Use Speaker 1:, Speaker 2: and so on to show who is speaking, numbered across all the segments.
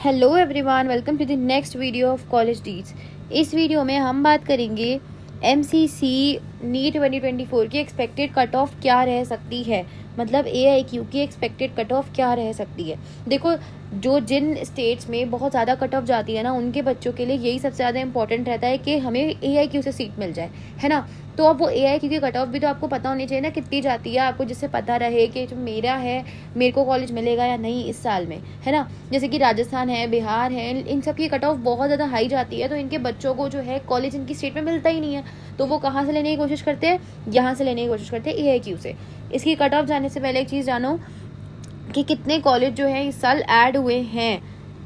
Speaker 1: Hello everyone, welcome to the next video of college deeds. इस video में हम बात करेंगे एमसीसी नीट 2024 की एक्सपेक्टेड कट ऑफ क्या रह सकती है, मतलब AIQ की एक्सपेक्टेड कट ऑफ क्या रह सकती है। देखो, जिन स्टेट्स में बहुत ज़्यादा कट ऑफ जाती है ना, उनके बच्चों के लिए यही सबसे ज़्यादा इंपॉर्टेंट रहता है कि हमें AIQ से सीट मिल जाए, है ना। तो अब वो AIQ की कट ऑफ भी तो आपको पता होनी चाहिए ना, कितनी जाती है आपको, जिससे पता रहे कि जो मेरा है मेरे को कॉलेज मिलेगा या नहीं इस साल में, है ना। जैसे कि राजस्थान है, बिहार है, इन सब की कट ऑफ बहुत ज़्यादा हाई जाती है, तो इनके बच्चों को जो है कॉलेज इनकी स्टेट में मिलता ही नहीं है। तो वो कहाँ से लेने की कोशिश करते हैं, यहाँ से लेने की कोशिश करते हैं AIQ से। इसकी कट ऑफ जाने से पहले एक चीज़ जानो कि कितने कॉलेज जो है इस साल ऐड हुए हैं,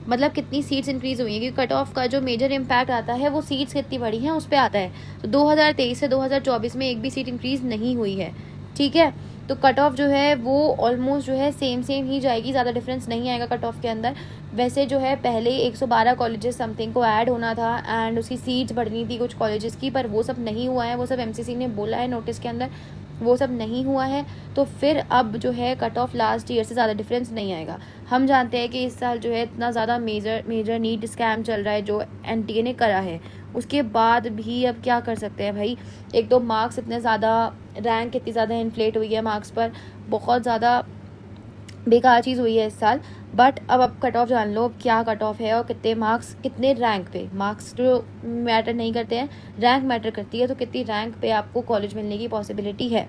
Speaker 1: मतलब कितनी सीट्स इंक्रीज हुई हैं, क्योंकि कट ऑफ का जो मेजर इम्पैक्ट आता है वो सीट्स कितनी बढ़ी हैं उस पर आता है। तो 2023 से 2024 में एक भी सीट इंक्रीज नहीं हुई है, ठीक है। तो कट ऑफ जो है वो ऑलमोस्ट जो है सेम ही जाएगी, ज़्यादा डिफरेंस नहीं आएगा कट ऑफ के अंदर। वैसे जो है पहले 112 कॉलेजेस समथिंग को ऐड होना था एंड उसकी सीट्स बढ़नी थी कुछ कॉलेजेस की, पर वो सब नहीं हुआ है, वो सब MCC ने बोला है नोटिस के अंदर, वो सब नहीं हुआ है। तो फिर अब जो है कट ऑफ लास्ट ईयर से ज़्यादा डिफरेंस नहीं आएगा। हम जानते हैं कि इस साल जो है इतना ज़्यादा मेजर नीट स्कैम चल रहा है जो NTA ने करा है, उसके बाद भी अब क्या कर सकते हैं भाई। एक तो मार्क्स इतने ज़्यादा, रैंक इतनी ज़्यादा इन्फ्लेट हुई है मार्क्स पर, बहुत ज़्यादा बेकार चीज़ हुई है इस साल। बट अब कट ऑफ जान लो क्या कट ऑफ है और कितने मार्क्स, कितने रैंक पे। मार्क्स जो मैटर नहीं करते हैं, रैंक मैटर करती है, तो कितनी रैंक पे आपको कॉलेज मिलने की पॉसिबिलिटी है।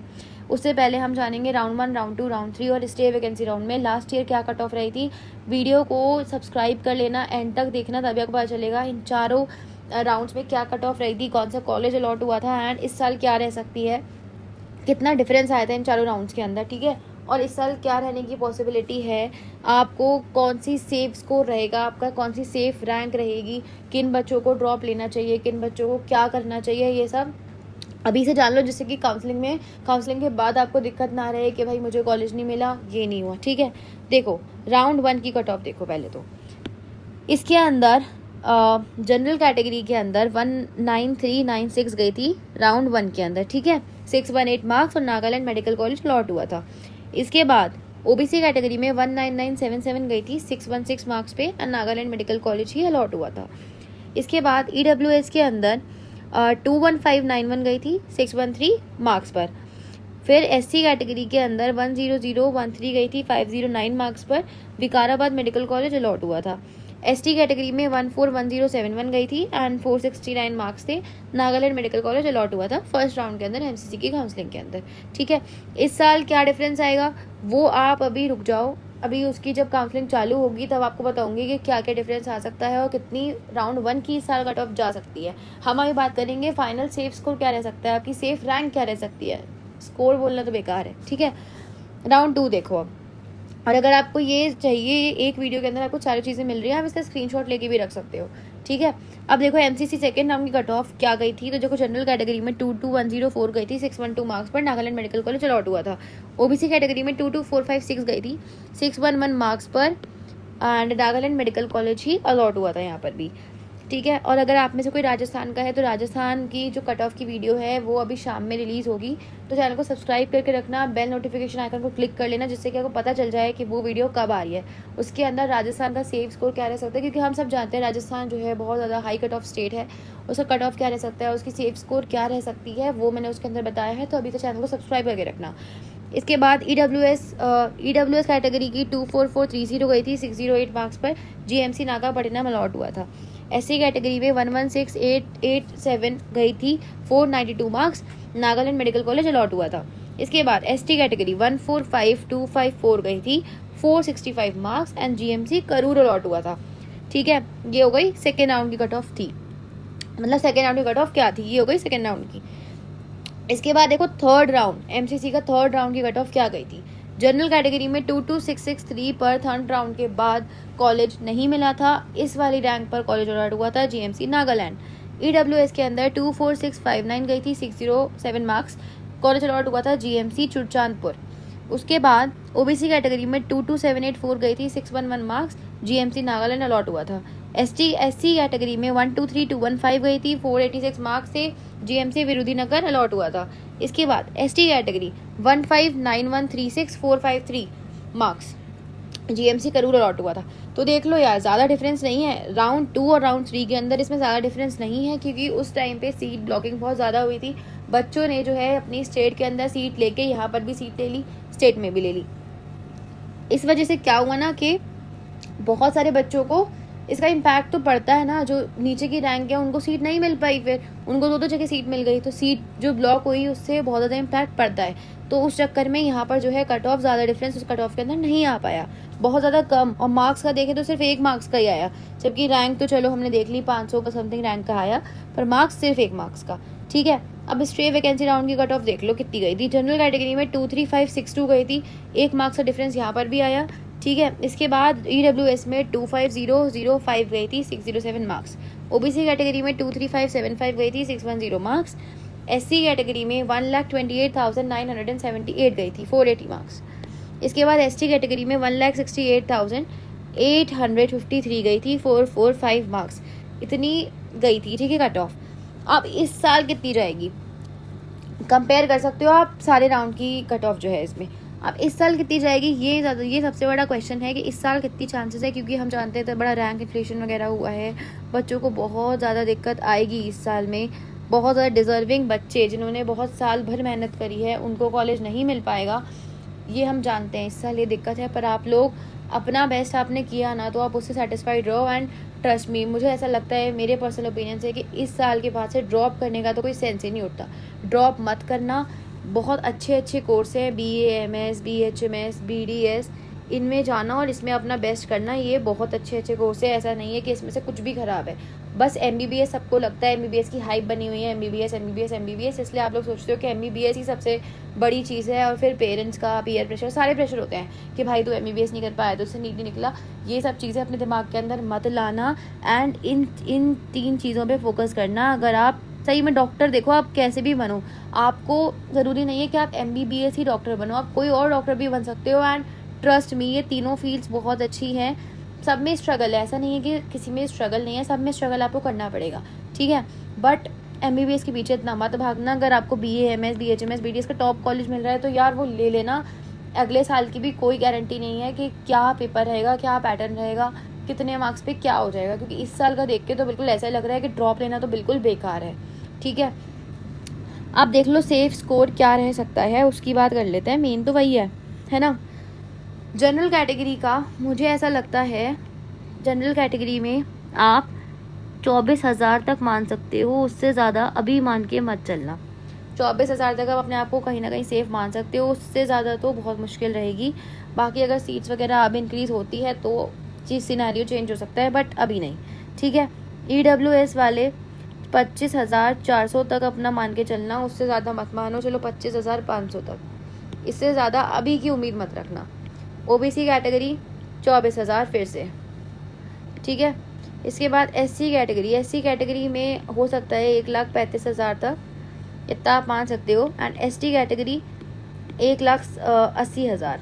Speaker 1: उससे पहले हम जानेंगे राउंड 1, राउंड 2, राउंड 3 और स्टे वैकेंसी राउंड में लास्ट ईयर क्या कट ऑफ रही थी। वीडियो को सब्सक्राइब कर लेना, एंड तक देखना, तभी आपको पता चलेगा इन चारों राउंड्स में क्या कट ऑफ रही थी, कौन सा कॉलेज अलॉट हुआ था एंड इस साल क्या रह सकती है, कितना डिफरेंस आया था इन चारों राउंड्स के अंदर, ठीक है। और इस साल क्या रहने की पॉसिबिलिटी है, आपको कौन सी सेफ स्कोर रहेगा, आपका कौन सी सेफ रैंक रहेगी, किन बच्चों को ड्रॉप लेना चाहिए, किन बच्चों को क्या करना चाहिए, ये सब अभी से जान लो, जिससे कि काउंसलिंग के बाद आपको दिक्कत ना रहे कि भाई मुझे कॉलेज नहीं मिला, ये नहीं हुआ, ठीक है। देखो राउंड 1 की कट ऑफ देखो पहले तो। इसके अंदर जनरल कैटेगरी के अंदर 19396 गई थी राउंड 1 के अंदर, ठीक है। 618 मार्क्स और नागालैंड मेडिकल कॉलेज अलॉट हुआ था। इसके बाद OBC कैटेगरी में 19977 गई थी 616 मार्क्स पे और नागालैंड मेडिकल कॉलेज ही अलॉट हुआ था। इसके बाद EWS के अंदर 21591 गई थी 613 मार्क्स पर। फिर SC कैटेगरी के अंदर 10013 गई थी 509 मार्क्स पर, विकाराबाद मेडिकल कॉलेज अलॉट हुआ था। ST कैटेगरी में 141071 गई थी एंड 469 मार्क्स थे, नागालैंड मेडिकल कॉलेज अलॉट हुआ था फर्स्ट राउंड के अंदर MCC की काउंसलिंग के अंदर, ठीक है। इस साल क्या डिफरेंस आएगा वो आप अभी रुक जाओ, अभी उसकी जब काउंसलिंग चालू होगी तब आपको बताऊंगी कि क्या क्या डिफरेंस आ सकता है और कितनी राउंड 1 की इस साल कट ऑफ जा सकती है। हम अभी बात करेंगे फाइनल सेफ स्कोर क्या रह सकता है, आपकी सेफ रैंक क्या रह सकती है, स्कोर बोलना तो बेकार है, ठीक है। राउंड 2 देखो अब, और अगर आपको ये चाहिए एक वीडियो के अंदर आपको सारी चीज़ें मिल रही है, आप इसका स्क्रीनशॉट लेके भी रख सकते हो, ठीक है। अब देखो MCC सेकेंड राउंड की कट ऑफ क्या गई थी, तो देखो जनरल कैटेगरी में 22104 गई थी 612 मार्क्स पर, नागालैंड मेडिकल कॉलेज अलॉट हुआ था। OBC कैटेगरी में 22456 गई थी 611 मार्क्स पर एंड नागालैंड मेडिकल कॉलेज ही अलॉट हुआ था यहाँ पर भी, ठीक है। और अगर आप में से कोई राजस्थान का है तो राजस्थान की जो कट ऑफ की वीडियो है वो अभी शाम में रिलीज़ होगी, तो चैनल को सब्सक्राइब करके रखना, बेल नोटिफिकेशन आइकन को क्लिक कर लेना, जिससे कि आपको पता चल जाए कि वो वीडियो कब आ रही है। उसके अंदर राजस्थान का सेफ स्कोर क्या रह सकता है, क्योंकि हम सब जानते हैं राजस्थान जो है बहुत ज़्यादा हाई कट ऑफ स्टेट है, उसका कट ऑफ क्या रह सकता है, उसकी सेफ स्कोर क्या रह सकती है, वो मैंने उसके अंदर बताया है, तो अभी तो चैनल को सब्सक्राइब करके रखना। इसके बाद EWS कैटेगरी की 24430 गई थी 608 मार्क्स पर, GMC नागापट्टिनम अलॉट हुआ था। SC कैटेगरी में 11688 गई थी 492 marks, Nagaland medical college allot हुआ था। इसके बाद ST कैटेगरी 145254 गई थी 465 marks and GMC Karur allot हुआ था, ठीक है। ये हो गई सेकेंड राउंड की कट ऑफ थी, मतलब सेकेंड राउंड की कट ऑफ क्या थी, ये हो गई सेकेंड राउंड की। इसके बाद देखो थर्ड राउंड, MCC का थर्ड राउंड की कट ऑफ क्या गई थी। जनरल कैटेगरी में 22663 पर थर्ड राउंड के बाद कॉलेज नहीं मिला था, इस वाली रैंक पर कॉलेज अलॉट हुआ था GMC नागालैंड। EWS के अंदर 24659 गई थी 607 मार्क्स, कॉलेज अलॉट हुआ था GMC चुरचांदपुर। उसके बाद OBC कैटेगरी में 22784 गई थी 611 मार्क्स, GMC नागालैंड अलॉट हुआ था। SC कैटेगरी में 123215 गई थी 486 मार्क्स से, GMC विरुधिनगर अलॉट हुआ था। इसके बाद ST category 159136453 marks, GMC Karur allot हुआ था। तो देख लो यार, ज़्यादा डिफरेंस नहीं है राउंड 2 और राउंड 3 के अंदर, इसमें ज़्यादा डिफरेंस नहीं है, क्योंकि उस टाइम पे सीट ब्लॉकिंग बहुत ज़्यादा हुई थी। बच्चों ने जो है अपनी स्टेट के अंदर सीट लेके यहाँ पर भी सीट ले ली, स्टेट में भी ले ली। इस वजह से क्या हुआ ना कि बहुत सारे बच्चों को इसका इम्पैक्ट तो पड़ता है ना, जो नीचे की रैंक है उनको सीट नहीं मिल पाई, फिर उनको 2 जगह सीट मिल गई, तो सीट जो ब्लॉक हुई उससे बहुत ज़्यादा इम्पैक्ट पड़ता है। तो उस चक्कर में यहाँ पर जो है कट ऑफ ज़्यादा डिफरेंस उस कट ऑफ के अंदर नहीं आ पाया, बहुत ज़्यादा कम। और मार्क्स का देखें तो सिर्फ 1 मार्क्स का ही आया, जबकि रैंक तो चलो हमने देख ली 500 का समथिंग रैंक का आया, पर मार्क्स सिर्फ 1 मार्क्स का। ठीक है, अब स्ट्रे वैकेंसी राउंड की कट ऑफ देख लो कितनी गई थी। जनरल कैटेगरी में 23562 गई थी, 1 मार्क्स का डिफरेंस यहाँ पर भी आया। ठीक है, इसके बाद EWS में 25005 गई थी, 607 मार्क्स। ओबीसी कैटेगरी में 23575 गई थी, 610 मार्क्स। SC कैटेगरी में 1,28,978 गई थी, 480 मार्क्स। इसके बाद ST कैटेगरी में 1,68,853 गई थी, 445 मार्क्स। इतनी गई थी, ठीक है, कट ऑफ। अब इस साल कितनी जाएगी कंपेयर कर सकते हो आप सारे राउंड की कट ऑफ जो है इसमें। अब इस साल कितनी जाएगी, ये सबसे बड़ा क्वेश्चन है कि इस साल कितनी चांसेस है, क्योंकि हम जानते हैं तो बड़ा रैंक इन्फ्लेशन वगैरह हुआ है, बच्चों को बहुत ज़्यादा दिक्कत आएगी इस साल में। बहुत ज़्यादा डिजर्विंग बच्चे जिन्होंने बहुत साल भर मेहनत करी है उनको कॉलेज नहीं मिल पाएगा, ये हम जानते हैं, इस साल ये दिक्कत है। पर आप लोग अपना बेस्ट आपने किया ना, तो आप उससे सेटिस्फाइड रहो। एंड ट्रस्ट मी, मुझे ऐसा लगता है, मेरे पर्सनल ओपिनियन से, कि इस साल के बाद से ड्रॉप करने का तो कोई सेंस ही नहीं उठता। ड्रॉप मत करना, बहुत अच्छे अच्छे कोर्स हैं, BA MS BHMS BDS, इनमें जाना और इसमें अपना बेस्ट करना। ये बहुत अच्छे अच्छे कोर्स है, ऐसा नहीं है कि इसमें से कुछ भी ख़राब है। बस MBBS सबको लगता है, MBBS की हाइप बनी हुई है, MBBS, इसलिए आप लोग सोचते हो कि MBBS ही सबसे बड़ी चीज़ है। और फिर पेरेंट्स का पीयर प्रेशर, सारे प्रेशर होते हैं कि भाई तू MBBS नहीं कर पाया तो उससे नीट नहीं निकला। ये सब चीज़ें अपने दिमाग के अंदर मत लाना, एंड इन 3 चीज़ों पर फोकस करना। अगर आप सही में डॉक्टर, देखो आप कैसे भी बनो, आपको ज़रूरी नहीं है कि आप MBBS ही डॉक्टर बनो, आप कोई और डॉक्टर भी बन सकते हो। एंड ट्रस्ट मी, ये तीनों फील्ड्स बहुत अच्छी हैं, सब में स्ट्रगल है, ऐसा नहीं है कि किसी में स्ट्रगल नहीं है, सब में स्ट्रगल आपको करना पड़ेगा। ठीक है, बट MBBS के पीछे इतना मत भागना। अगर आपको BA MS BHMS BDS का टॉप कॉलेज मिल रहा है तो यार वो ले लेना। अगले साल की भी कोई गारंटी नहीं है कि क्या पेपर रहेगा, क्या पैटर्न रहेगा, कितने मार्क्स पे क्या हो जाएगा, क्योंकि इस साल का देख के तो बिल्कुल ऐसा लग रहा है कि ड्रॉप लेना तो बिल्कुल बेकार है। ठीक है, आप देख लो सेफ स्कोर क्या रह सकता है, उसकी बात कर लेते हैं। मेन तो वही है ना। जनरल कैटेगरी का मुझे ऐसा लगता है, जनरल कैटेगरी में आप 24,000 तक मान सकते हो, उससे ज़्यादा अभी मान के मत चलना। 24,000 तक आप अपने आप को कहीं ना कहीं सेफ मान सकते हो, उससे ज़्यादा तो बहुत मुश्किल रहेगी। बाकी अगर सीट्स वगैरह अब इंक्रीज़ होती है तो चीज़ सिनेरियो चेंज हो सकता है, बट अभी नहीं। ठीक है, EWS वाले 25,400 तक अपना मान के चलना, उससे ज़्यादा मत मानो। चलो 25,500 तक, इससे ज़्यादा अभी की उम्मीद मत रखना। OBC कैटेगरी 24,000 फिर से। ठीक है, इसके बाद SC कैटेगरी में हो सकता है 1,35,000 तक, इतना आप मान सकते हो। And ST category 1,80,000।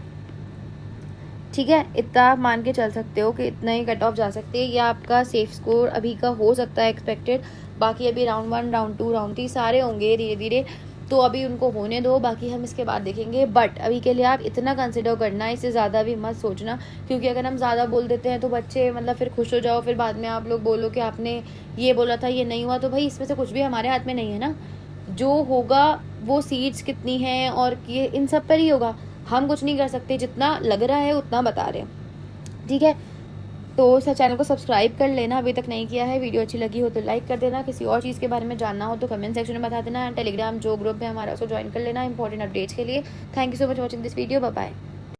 Speaker 1: ठीक है, इतना आप मान के चल सकते हो कि इतना ही कट ऑफ जा सकते हैं। ये आपका सेफ स्कोर अभी का हो सकता है एक्सपेक्टेड। बाकी अभी राउंड 1 राउंड 2 राउंड 3 सारे होंगे धीरे धीरे, तो अभी उनको होने दो, बाकी हम इसके बाद देखेंगे। बट अभी के लिए आप इतना कंसिडर करना, इससे ज़्यादा भी मत सोचना, क्योंकि अगर हम ज़्यादा बोल देते हैं तो बच्चे मतलब फिर खुश हो जाओ, फिर बाद में आप लोग बोलो कि आपने ये बोला था ये नहीं हुआ। तो भाई इसमें से कुछ भी हमारे हाथ में नहीं है ना, जो होगा वो सीट्स कितनी हैं और ये इन सब पर ही होगा। हम कुछ नहीं कर सकते, जितना लग रहा है उतना बता रहे हैं। ठीक है, तो चैनल को सब्सक्राइब कर लेना अभी तक नहीं किया है। वीडियो अच्छी लगी हो तो लाइक कर देना, किसी और चीज़ के बारे में जानना हो तो कमेंट सेक्शन में बता देना। एंड टेलीग्राम जो ग्रुप है हमारा उसको ज्वाइन कर लेना इंपॉर्टेंट अपडेट्स के लिए। Thank you so much watching this video, bye bye.